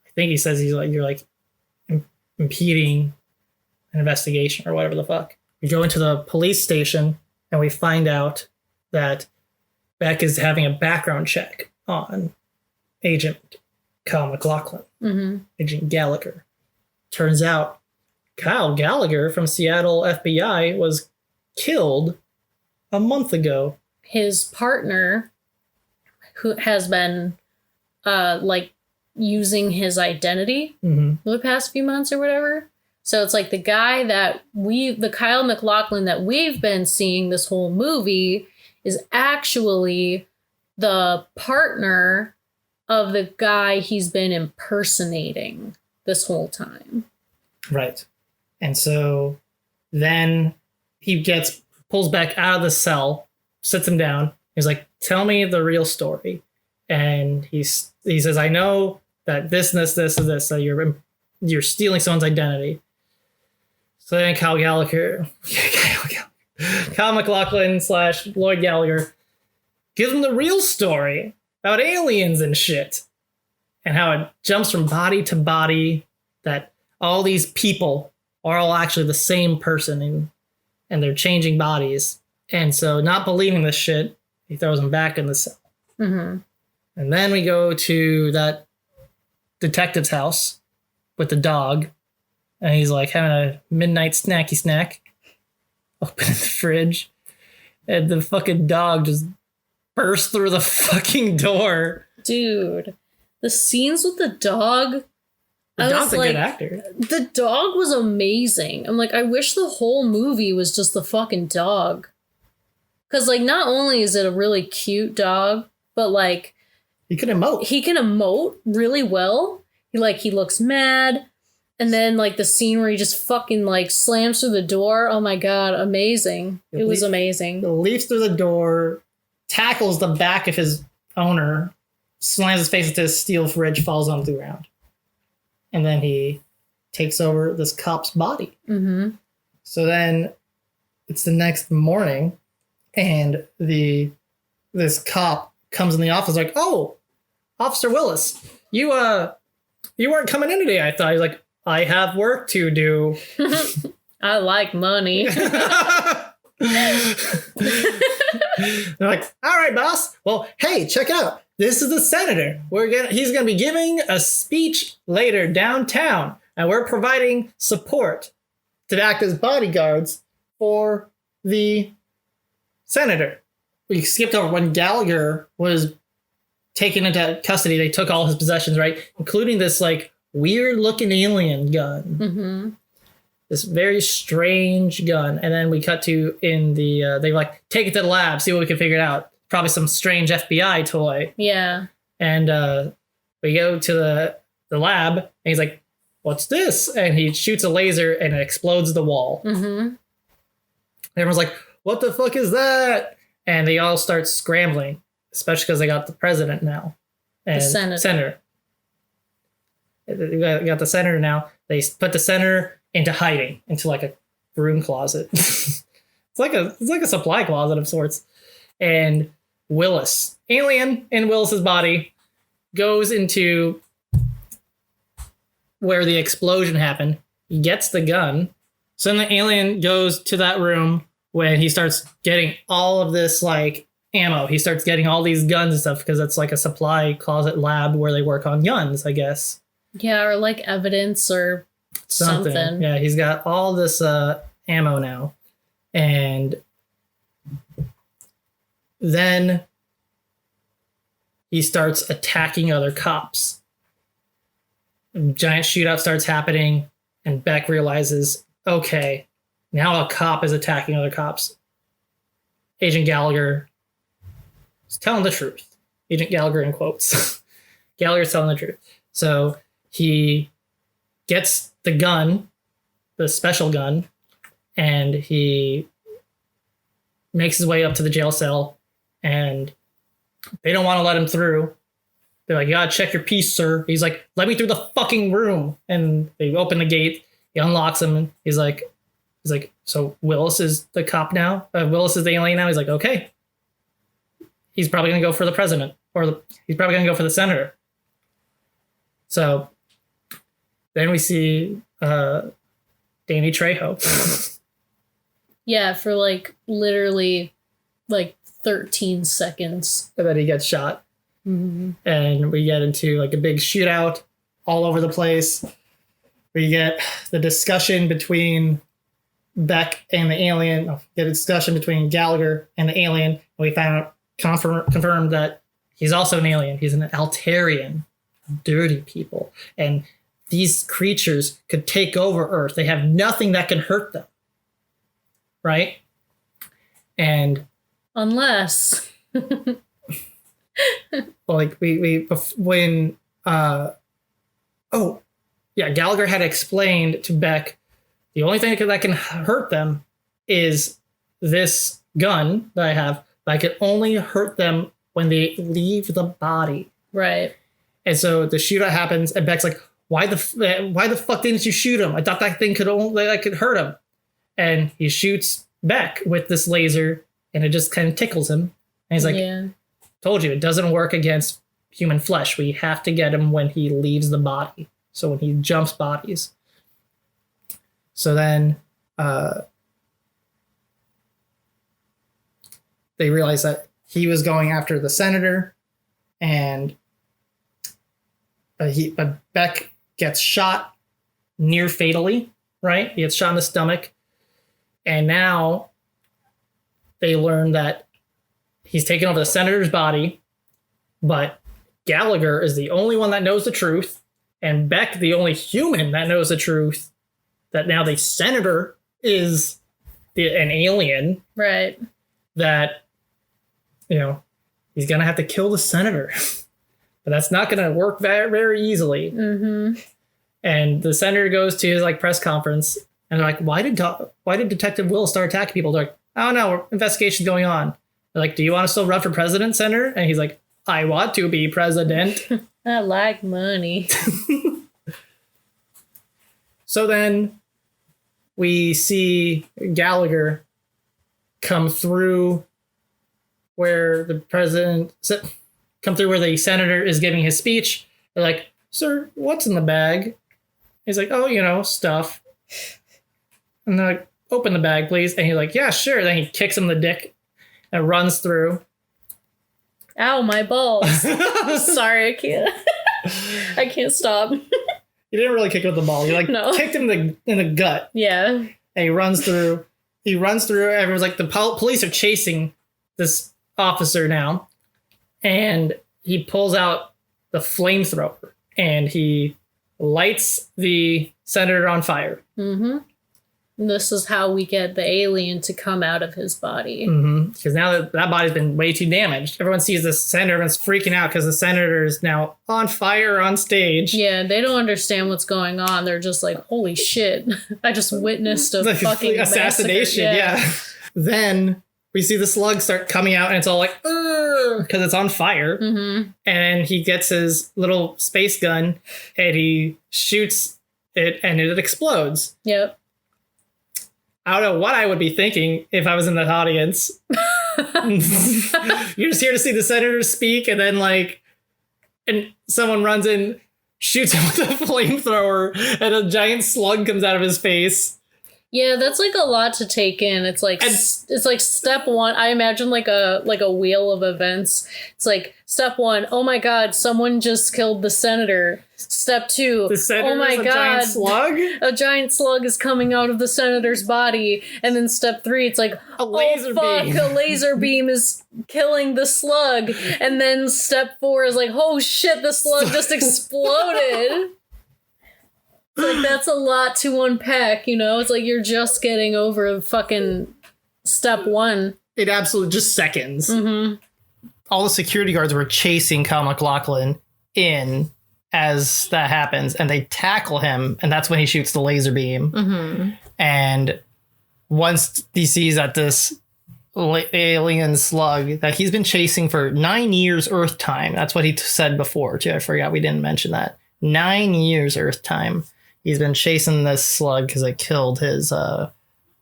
I think he says you're like impeding an investigation or whatever the fuck. We go into the police station and we find out that Beck is having a background check on Agent Kyle MacLachlan, Agent Gallagher. Turns out Kyle Gallagher from Seattle FBI was killed a month ago. His partner, who has been like using his identity for the past few months or whatever. So it's like the guy that the Kyle MacLachlan that we've been seeing this whole movie is actually the partner of the guy he's been impersonating this whole time. Right. And so then he pulls back out of the cell, sits him down. He's like, tell me the real story. And he says, I know that this and this and this, so you're stealing someone's identity. So then Kyle MacLachlan / Lloyd Gallagher gives him the real story about aliens and shit. And how it jumps from body to body, that all these people are all actually the same person and they're changing bodies. And so, not believing this shit, he throws him back in the cell. Mm-hmm. And then we go to that detective's house with the dog. And he's like having a midnight snacky snack. Opening the fridge. And the fucking dog just bursts through the fucking door. Dude, the scenes with the dog. The dog's a good actor. The dog was amazing. I'm like, I wish the whole movie was just the fucking dog. Because, like, not only is it a really cute dog, but, like... He can emote. He can emote really well. He looks mad. And then, like, the scene where he just fucking, like, slams through the door. Oh, my God. Amazing. It was amazing. He leaps through the door, tackles the back of his owner, slams his face into his steel fridge, falls on the ground. And then he takes over this cop's body. Mm-hmm. So then it's the next morning, and this cop comes in the office like, "Oh, Officer Willis, you weren't coming in today, I thought." He's like, "I have work to do." I like money. They're like, "All right, boss. Well, hey, check out. This is the senator. He's gonna be giving a speech later downtown, and we're providing support to act as bodyguards for the senator." We skipped over when Gallagher was taken into custody. They took all his possessions, right? Including this like weird looking alien gun. Mm-hmm. This very strange gun. And then we cut to they like, take it to the lab, see what we can figure it out. Probably some strange FBI toy. Yeah. And we go to the lab, and he's like, "What's this?" And he shoots a laser, and it explodes the wall. Mm-hmm. Everyone's like, "What the fuck is that?" And they all start scrambling, especially because they got the president now. And the senator. They got the senator now. They put the senator into hiding, into like a broom closet. It's like a supply closet of sorts. And Willis, alien in Willis's body, goes into where the explosion happened. He gets the gun. So then the alien goes to that room when he starts getting all of this like ammo. He starts getting all these guns and stuff because it's like a supply closet lab where they work on guns, I guess. Yeah, or like evidence or something. Yeah, he's got all this ammo now. And then he starts attacking other cops. A giant shootout starts happening, and Beck realizes, okay, now a cop is attacking other cops. Agent Gallagher is telling the truth. Agent Gallagher in quotes. Gallagher's telling the truth. So he gets the gun, the special gun, and he makes his way up to the jail cell, and they don't want to let him through. They're like, "You gotta check your piece, sir." He's like, "Let me through the fucking room." And they open the gate. He unlocks him. And he's like, "So Willis is the cop now? Willis is the alien now?" He's like, "Okay." He's probably gonna go for the president, he's probably gonna go for the senator. So then we see Danny Trejo. Yeah, for like literally like 13 seconds. And then he gets shot. Mm-hmm. And we get into like a big shootout all over the place. We get the discussion between Beck and the alien. Get a discussion between Gallagher and the alien. And we found out, confirmed that he's also an alien. He's an Altarian. Dirty people. And these creatures could take over Earth. They have nothing that can hurt them. Right? And unless like when Gallagher had explained to Beck the only thing that can hurt them is this gun that I have, but I can only hurt them when they leave the body. Right. And so the shootout happens, and Beck's like, why the fuck didn't you shoot him? I thought that thing could hurt him. And he shoots Beck with this laser, and it just kind of tickles him. And he's like, yeah. Told you, it doesn't work against human flesh. We have to get him when he leaves the body. So when he jumps bodies. So then they realized that he was going after the senator, and Beck gets shot near fatally, right? He gets shot in the stomach. And now they learn that he's taken over the senator's body, but Gallagher is the only one that knows the truth, and Beck the only human that knows the truth, that now the senator is an alien. Right. That, he's going to have to kill the senator. But that's not going to work very, very easily. Mm-hmm. And the senator goes to his press conference, and they're like, why did Detective Will start attacking people? They're like, oh no, investigation's going on. They're like, do you want to still run for president, Senator? And he's like, I want to be president. I like money. So then we see Gallagher come through where the senator is giving his speech. They're like, sir, what's in the bag? He's like, oh, stuff. And they're like, open the bag, please. And he's like, yeah, sure. Then he kicks him in the dick and runs through. Ow, my balls. Sorry, I can't stop. You didn't really kick him with the ball. You kicked him in the gut. Yeah. And he runs through. Everyone's like, the police are chasing this officer now. And he pulls out the flamethrower and he lights the senator on fire. Mm-hmm. This is how we get the alien to come out of his body. Because now that body's been way too damaged. Everyone sees the senator, everyone's freaking out because the senator is now on fire on stage. Yeah, they don't understand what's going on. They're just like, holy shit. I just witnessed a fucking assassination. Yeah. Then we see the slugs start coming out and it's all like, because it's on fire. Mm-hmm. And he gets his little space gun and he shoots it and it explodes. Yep. I don't know what I would be thinking if I was in that audience. You're just here to see the senator speak, and then and someone runs in, shoots him with a flamethrower, and a giant slug comes out of his face. Yeah, that's a lot to take in. It's like step one. I imagine like a wheel of events. It's like step one, oh my god, someone just killed the senator. Step two, the senator, oh my god, giant slug? A giant slug is coming out of the senator's body. And then step three, it's like, a laser beam. A laser beam is killing the slug. And then step four is like, oh shit, the slug just exploded. It's that's a lot to unpack, It's like you're just getting over fucking step one. It absolutely just seconds. Mm-hmm. All the security guards were chasing Kyle MacLachlan in as that happens, and they tackle him, and that's when he shoots the laser beam. Mm-hmm. And once he sees that this alien slug that he's been chasing for 9 years Earth time, that's what he said before too. I forgot we didn't mention that. 9 years Earth time. He's been chasing this slug because it killed his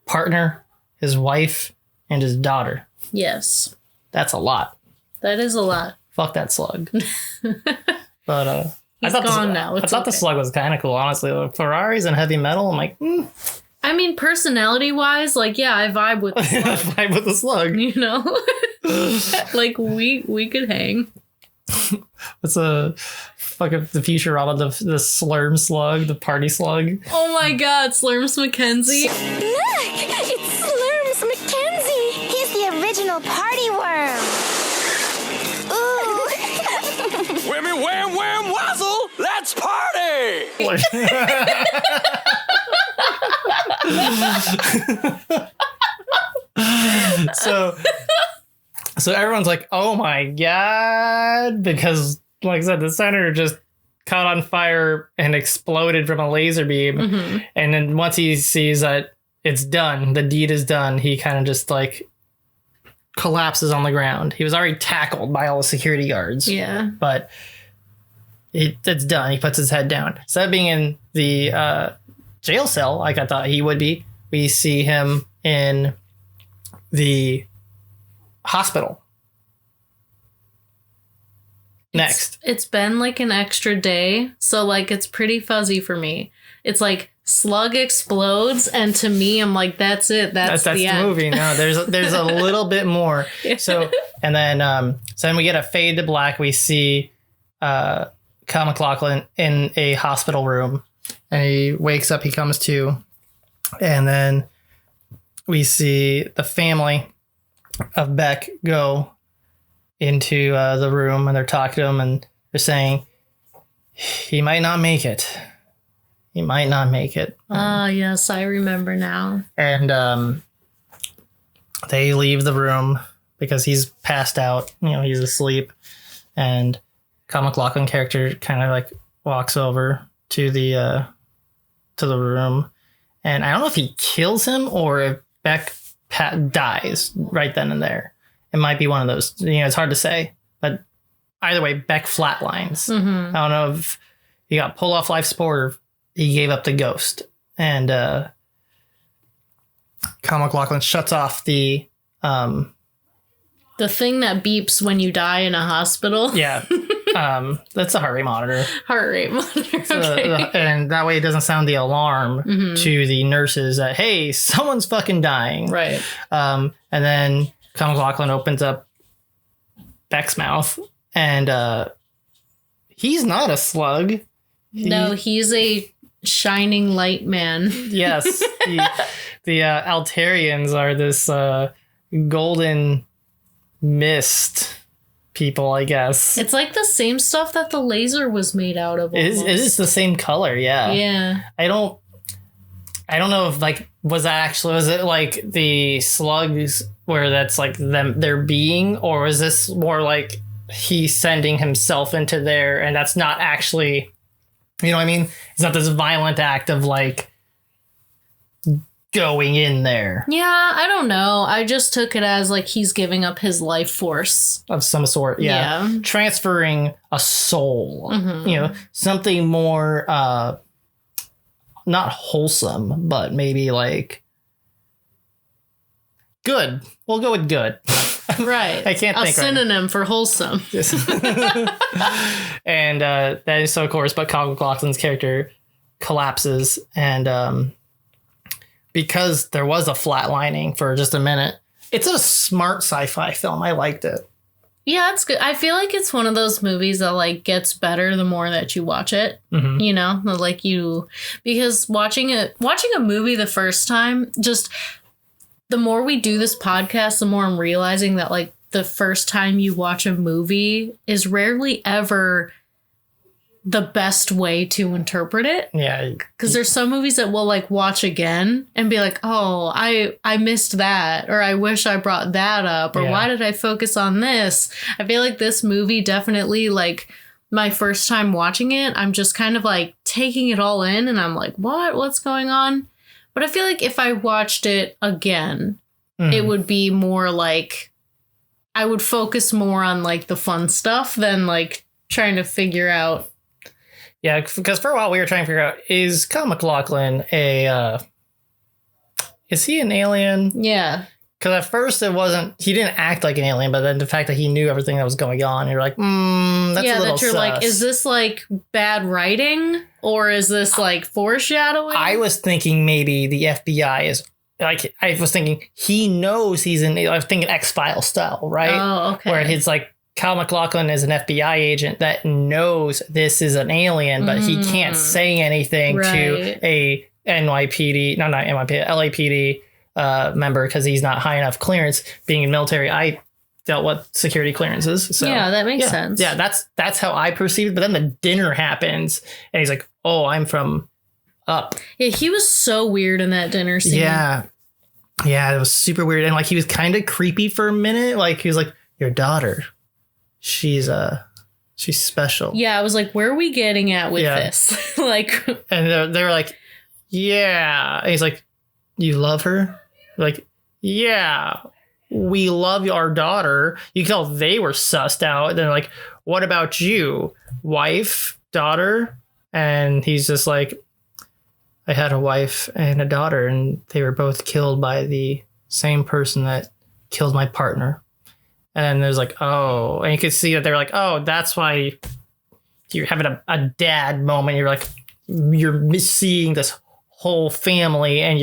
partner, his wife, and his daughter. Yes. That's a lot. That is a lot. Fuck that slug. But he's gone now. I thought the slug was kind of cool, honestly. Ferarris and heavy metal, I'm like, I mean, personality-wise, I vibe with the slug. I vibe with the slug. We could hang. What's the Futurama, the Slurm slug, the party slug? Oh my god, Slurms McKenzie. Look, it's Slurms McKenzie. He's the original party worm. Ooh. Whammy, wham, wham, wazzle. Let's party. So everyone's like, oh my god, because like I said, the senator just caught on fire and exploded from a laser beam. Mm-hmm. And then once he sees that it's done, the deed is done, he kind of just collapses on the ground. He was already tackled by all the security guards. Yeah. But it's done. He puts his head down. Instead of being in the jail cell, like I thought he would be, we see him in the hospital. Next. It's been an extra day, so it's pretty fuzzy for me. It's Slug explodes, and to me, I'm like, that's it. That's the end. movie. No, there's a little bit more. So, and then so then we get a fade to black. We see Kyle MacLachlan in a hospital room, and he wakes up. He comes to, and then we see the family of Beck go into the room, and they're talking to him, and they're saying he might not make it. He might not make it. Yes, I remember now. And they leave the room because he's passed out. You know, he's asleep. And Kyle MacLachlan character kind of like walks over to the room. And I don't know if he kills him or if Beck dies right then and there. It might be one of those. You know, it's hard to say. But either way, Beck flatlines. Mm-hmm. I don't know if he got pulled off life support or he gave up the ghost. And Kyle MacLachlan shuts off the thing that beeps when you die in a hospital. Yeah. That's a heart rate monitor. Heart rate monitor. Okay. And that way it doesn't sound the alarm to the nurses that, hey, someone's fucking dying. Right. And then Kyle MacLachlan opens up Beck's mouth, and he's not a slug. No, he's a shining light man. Yes. The Altarians are this golden mist people, I guess. It's like the same stuff that the laser was made out of. It is the same color, yeah. Yeah. I don't know if like was it like the slugs where that's like their being, or is this more like he's sending himself into there and that's not actually, you know what I mean? It's not this violent act of like going in there. Yeah, I don't know. I just took it as like he's giving up his life force Of some sort, yeah. Transferring a soul, you know, something more not wholesome, but maybe like good. We'll go with good. Right. I can't think a synonym for wholesome. And that is so, of course, but Kyle MacLachlan's character collapses, and because there was a flatlining for just a minute, it's a smart sci-fi film. I liked it. Yeah, it's good. I feel like it's one of those movies that like gets better the more that you watch it. You know, like because watching a movie the first time, just the more we do this podcast, the more I'm realizing that like the first time you watch a movie is rarely ever the best way to interpret it. Yeah. Because there's some movies that we'll like watch again and be like, oh, I missed that, or I wish I brought that up, or why did I focus on this? I feel like this movie definitely, like, my first time watching it, I'm just kind of like taking it all in and I'm like, what's going on? But I feel like if I watched it again, it would be more like I would focus more on like the fun stuff than like trying to figure out. Yeah, because for a while we were trying to figure out, is Kyle MacLachlan is he an alien? Yeah. Because at first he didn't act like an alien, but then the fact that he knew everything that was going on, you're like, that's a little that you're sus. like, is this like bad writing or is this like foreshadowing? I was thinking maybe the FBI is like, I was thinking he knows I was thinking X-Files style, right? Oh, okay. Where it's like Kyle MacLachlan is an FBI agent that knows this is an alien, but he can't say anything to a NYPD, not NYPD, LAPD member because he's not high enough clearance. Being in military, I dealt with security clearances. So yeah, that makes sense. Yeah, that's how I perceived it. But then the dinner happens and he's like, oh, I'm from up. Yeah, he was so weird in that dinner scene. Yeah, it was super weird. And like he was kind of creepy for a minute. Like he was like, your daughter, she's special. Yeah, I was like, where are we getting at with this? Like, and they were like, yeah. And he's like, you love her? Like, yeah, we love our daughter. You can tell they were sussed out. They're like, what about you? Wife, daughter? And he's just like, I had a wife and a daughter, and they were both killed by the same person that killed my partner. And then there's like, oh, and you could see that they're like, oh, that's why you're having a dad moment. You're like, you're seeing this whole family and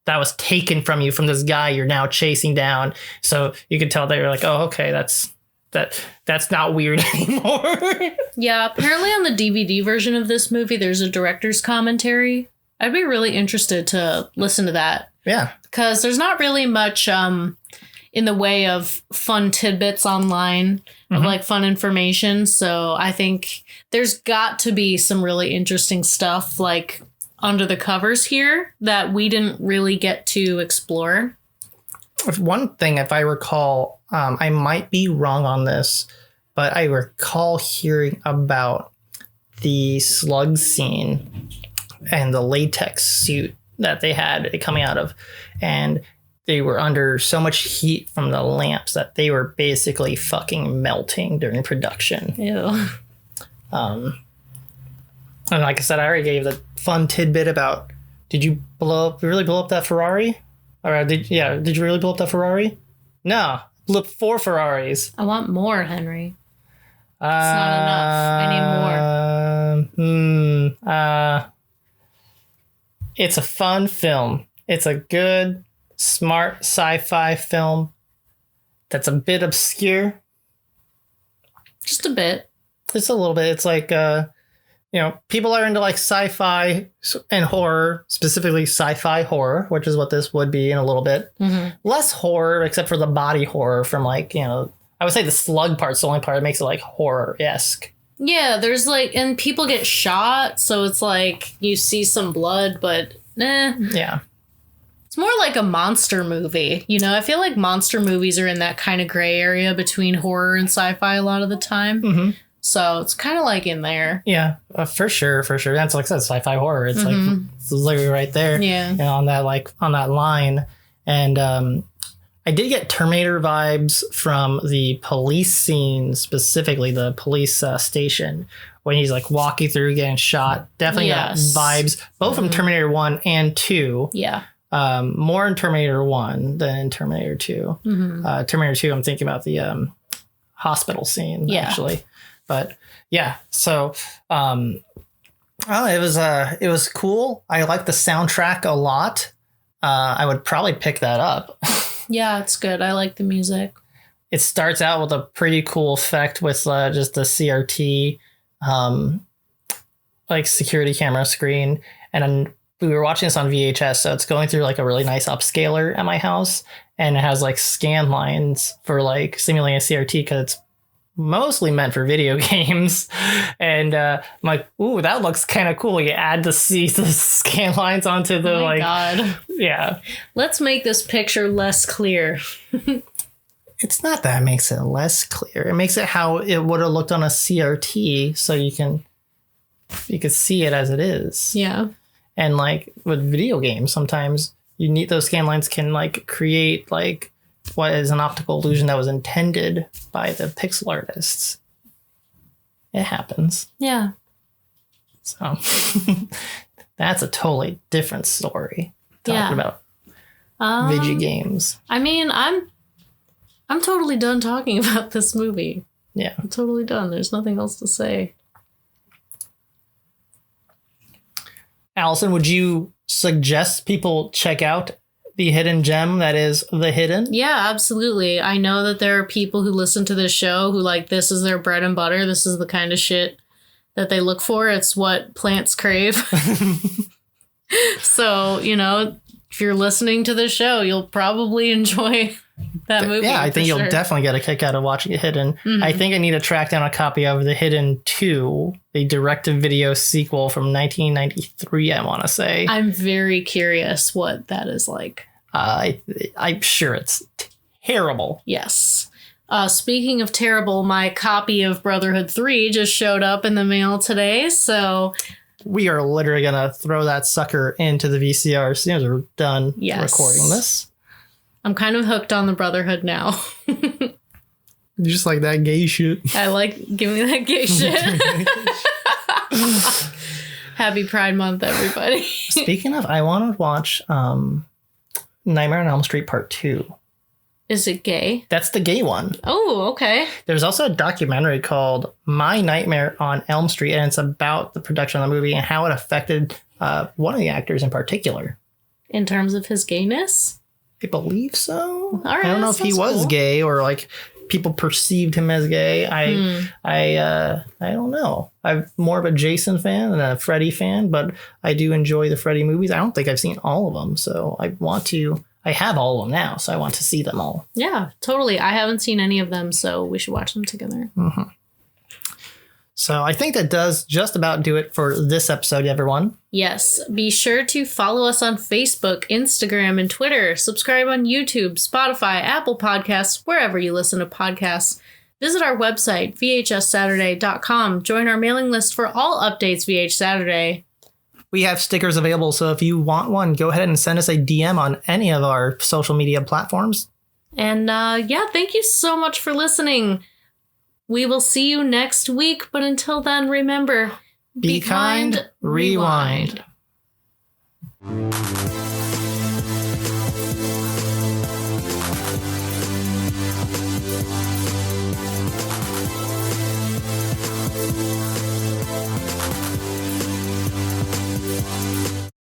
that was taken from you from this guy you're now chasing down. So you could tell they were like, oh, okay, that's not weird anymore. Yeah, apparently on the DVD version of this movie, there's a director's commentary. I'd be really interested to listen to that. Yeah. Because there's not really much in the way of fun tidbits online of like fun information. So I think there's got to be some really interesting stuff like under the covers here that we didn't really get to explore. One thing, if I recall, I might be wrong on this, but I recall hearing about the slug scene and the latex suit that they had it coming out of. And they were under so much heat from the lamps that they were basically fucking melting during production. Ew. And like I said, I already gave the fun tidbit about, did you really blow up that Ferrari? Or did you really blow up that Ferrari? No, blew up 4 Ferraris. I want more, Henry. It's not enough. I need more. It's a fun film. It's a good, smart sci-fi film that's a bit obscure. Just a bit. Just a little bit. It's like, people are into like sci-fi and horror, specifically sci-fi horror, which is what this would be in a little bit. Mm-hmm. Less horror, except for the body horror from like, I would say the slug part's the only part that makes it like horror-esque. Yeah, there's like, and people get shot, so it's like you see some blood, but Yeah. It's more like a monster movie. I feel like monster movies are in that kind of gray area between horror and sci-fi a lot of the time. Mm-hmm. So it's kind of like in there. Yeah, for sure. That's like I said, sci-fi horror. It's like it's literally right there. Yeah. On that line. And I did get Terminator vibes from the police scene, specifically the police station when he's like walking through getting shot. Definitely got vibes, both from Terminator 1 and 2. Yeah. More in Terminator 1 than in Terminator 2. Mm-hmm. Terminator 2, I'm thinking about the hospital scene, actually. But yeah, so it was cool. I like the soundtrack a lot. I would probably pick that up. Yeah, it's good. I like the music. It starts out with a pretty cool effect with just the CRT, like security camera screen. And then we were watching this on VHS, so it's going through like a really nice upscaler at my house. And it has like scan lines for like simulating a CRT because it's mostly meant for video games. And I'm like, ooh, that looks kind of cool. You add the scan lines onto the God. Yeah. Let's make this picture less clear. It's not that it makes it less clear. It makes it how it would have looked on a CRT, so you can see it as it is. Yeah. And like with video games, sometimes you need those scan lines can like create like what is an optical illusion that was intended by the pixel artists. It happens. Yeah. So that's a totally different story. Talking about video games. I mean, I'm totally done talking about this movie. Yeah. I'm totally done. There's nothing else to say. Allison, would you suggest people check out the hidden gem that is The Hidden? Yeah, absolutely. I know that there are people who listen to this show who like this is their bread and butter. This is the kind of shit that they look for. It's what plants crave. So, if you're listening to this show, you'll probably enjoy that movie. Yeah, I think you'll definitely get a kick out of watching The Hidden. Mm-hmm. I think I need to track down a copy of The Hidden 2, the direct-to-video sequel from 1993, I want to say. I'm very curious what that is like. I'm sure it's terrible. Yes. Speaking of terrible, my copy of Brotherhood 3 just showed up in the mail today, so... We are literally going to throw that sucker into the VCR as soon as we're done recording this. I'm kind of hooked on the Brotherhood now. You just like that gay shit. I like giving me that gay shit. Happy Pride Month, everybody. Speaking of, I want to watch Nightmare on Elm Street Part 2. Is it gay? That's the gay one. Oh, okay. There's also a documentary called My Nightmare on Elm Street, and it's about the production of the movie and how it affected one of the actors in particular. In terms of his gayness? I believe so. All right, I don't know if he was gay or like people perceived him as gay. I don't know. I'm more of a Jason fan than a Freddy fan, but I do enjoy the Freddy movies. I don't think I've seen all of them, so I have all of them now, so I want to see them all. Yeah, totally. I haven't seen any of them, so we should watch them together. Mm-hmm. So I think that does just about do it for this episode, everyone. Yes. Be sure to follow us on Facebook, Instagram, and Twitter. Subscribe on YouTube, Spotify, Apple Podcasts, wherever you listen to podcasts. Visit our website, VHSaturday.com. Join our mailing list for all updates VH Saturday. We have stickers available, so if you want one, go ahead and send us a DM on any of our social media platforms. And thank you so much for listening. We will see you next week, but until then, remember, be kind, rewind.